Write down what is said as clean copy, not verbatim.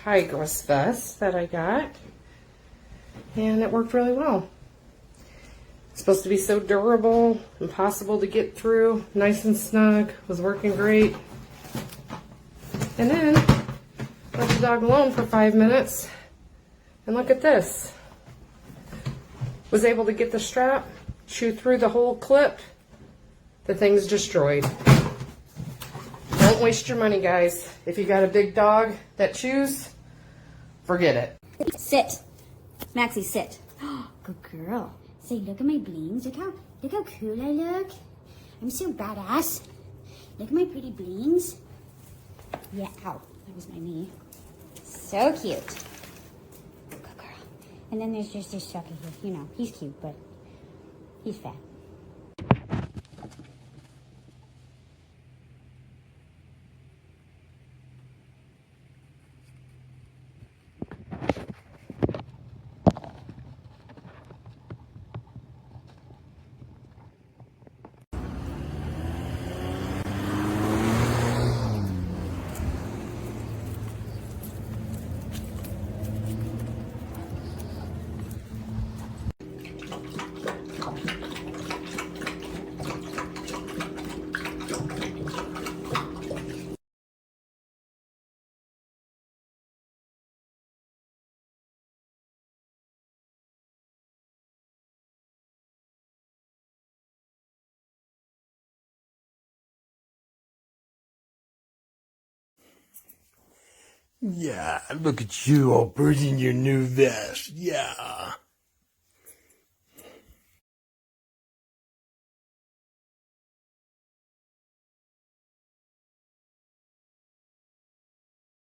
OneTigris vest that I got, and it worked really well. It's supposed to be so durable, impossible to get through, nice and snug, was working great. And then let the dog alone for 5 minutes, and look at this. Was able to get the strap, chew through the whole clip. The thing's destroyed. Don't waste your money, guys. If you got a big dog that chews, forget it. Sit. Maxie, sit. Good girl. Say, look at my blings. Look how cool I look. I'm so badass. Look at my pretty blings. Yeah, ow. That was my knee. So cute. Good girl. And then there's just this sucker here. You know, he's cute, but he's fat. Yeah, look at you all pretty in your new vest. Yeah.